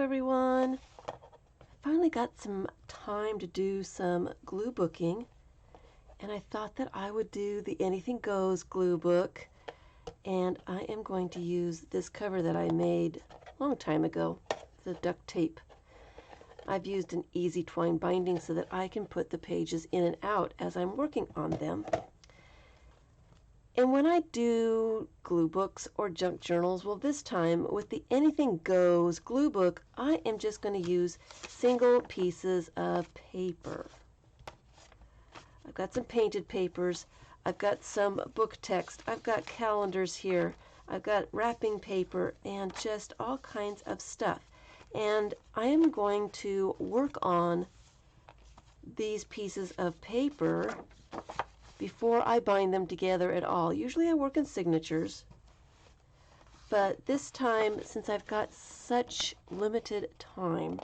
everyone. I finally got some time to do some glue booking, and I thought that I would do the Anything Goes glue book, and I am going to use this cover that I made a long time ago, the duct tape. I've used an easy twine binding so that I can put the pages in and out as I'm working on them. And when I do glue books or junk journals, well, this time with the Anything Goes glue book, I am just going to use single pieces of paper. I've got some painted papers, I've got some book text, I've got calendars here, I've got wrapping paper, and just all kinds of stuff. And I am going to work on these pieces of paper before I bind them together at all. Usually I work in signatures, but this time, since I've got such limited time,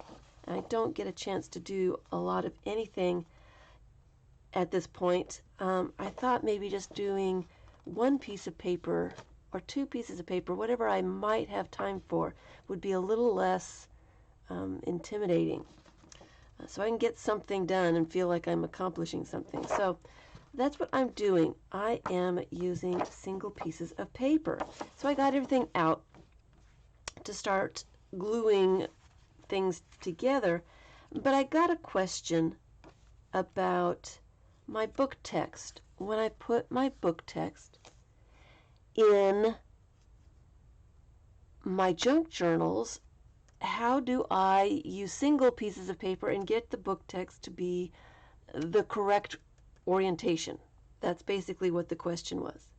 and I don't get a chance to do a lot of anything at this point, I thought maybe just doing one piece of paper or two pieces of paper, whatever I might have time for, would be a little less intimidating. So I can get something done and feel like I'm accomplishing something. So that's what I'm doing. I am using single pieces of paper. So I got everything out to start gluing things together, but I got a question about my book text. When I put my book text in my junk journals, how do I use single pieces of paper and get the book text to be the correct orientation? That's basically what the question was.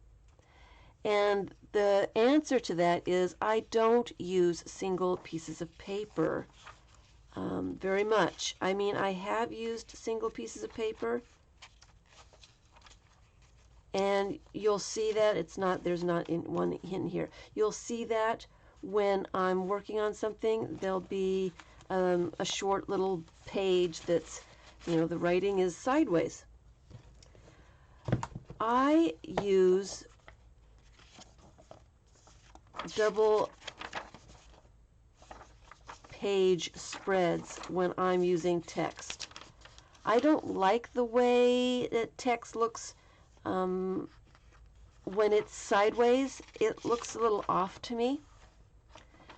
And the answer to that is I don't use single pieces of paper very much. I mean, I have used single pieces of paper, and you'll see that there's not one in here. You'll see that when I'm working on something, there'll be a short little page that's, the writing is sideways. I use double page spreads when I'm using text. I don't like the way that text looks when it's sideways. It looks a little off to me.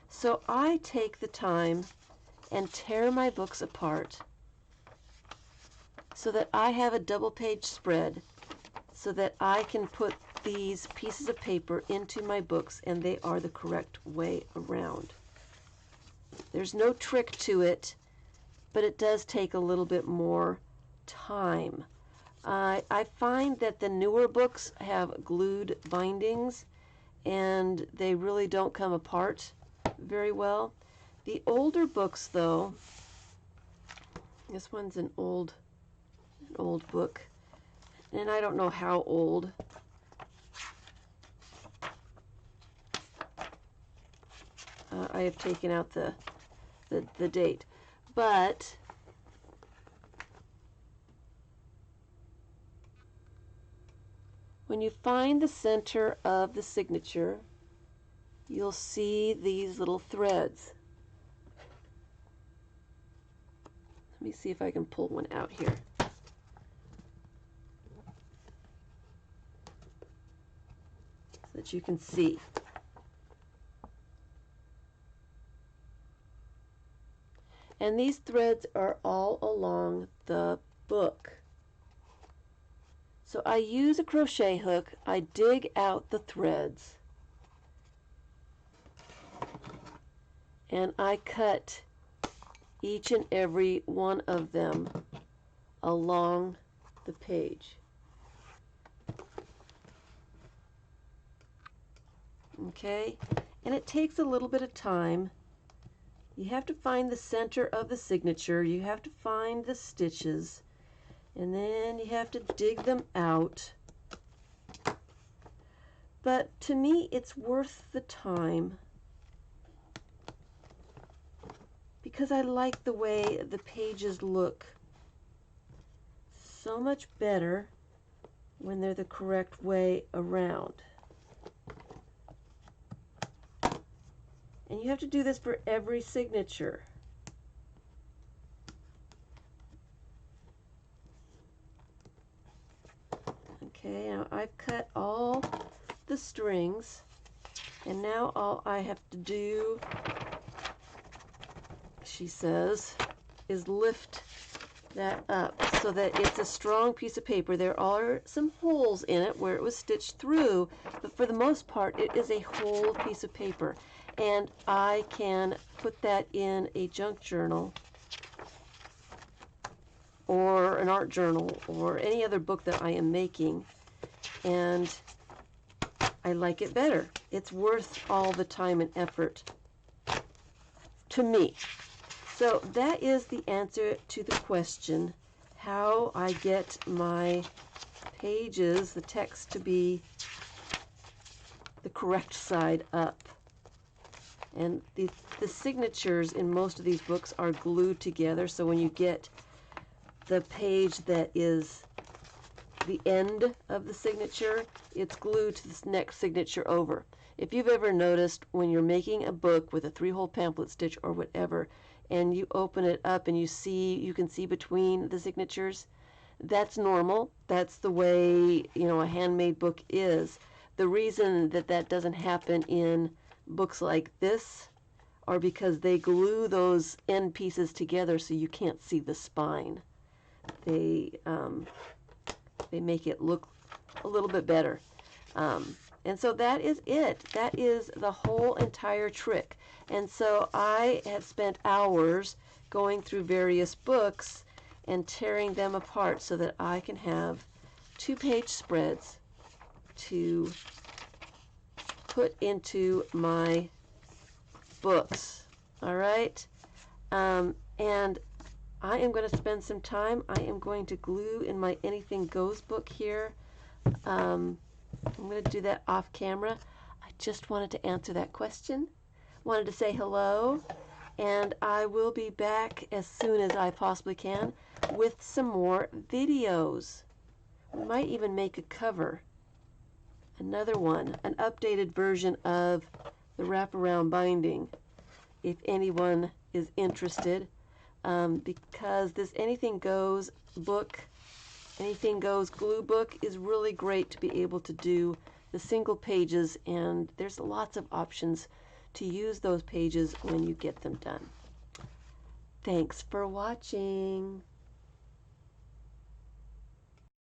So I take the time and tear my books apart so that I have a double page spread, so that I can put these pieces of paper into my books and they are the correct way around. There's no trick to it, but it does take a little bit more time. I find that the newer books have glued bindings and they really don't come apart very well. The older books, though, this one's an old book, and I don't know how old. I have taken out the date, but when you find the center of the signature, you'll see these little threads. Let me see if I can pull one out here. So that you can see. And these threads are all along the book. So I use a crochet hook, I dig out the threads, and I cut each and every one of them along the page. Okay, and it takes a little bit of time. You have to find the center of the signature, you have to find the stitches, and then you have to dig them out. But to me, it's worth the time because I like the way the pages look so much better when they're the correct way around. And you have to do this for every signature. Okay, now I've cut all the strings, and now all I have to do, she says, is lift that up so that it's a strong piece of paper. There are some holes in it where it was stitched through, but for the most part it is a whole piece of paper, and I can put that in a junk journal or an art journal or any other book that I am making, and I like it better. It's worth all the time and effort to me. So that is the answer to the question, how I get my pages, the text, to be the correct side up. And the signatures in most of these books are glued together, so when you get the page that is the end of the signature, it's glued to this next signature over. If you've ever noticed when you're making a book with a 3-hole pamphlet stitch or whatever, and you open it up and you can see between the signatures, that's normal. That's the way, a handmade book is. The reason that that doesn't happen in books like this are because they glue those end pieces together so you can't see the spine. They make it look a little bit better. And so that is it. That is the whole entire trick. And so I have spent hours going through various books and tearing them apart so that I can have 2-page spreads to put into my books. All right? And I am going to spend some time. I am going to glue in my Anything Goes book here. I'm going to do that off camera. I just wanted to answer that question. Wanted to say hello. And I will be back as soon as I possibly can with some more videos. We might even make a cover. Another one. An updated version of the wraparound binding, if anyone is interested. Because this Anything Goes book, Anything Goes glue book, is really great to be able to do the single pages, and there's lots of options to use those pages when you get them done. Thanks for watching.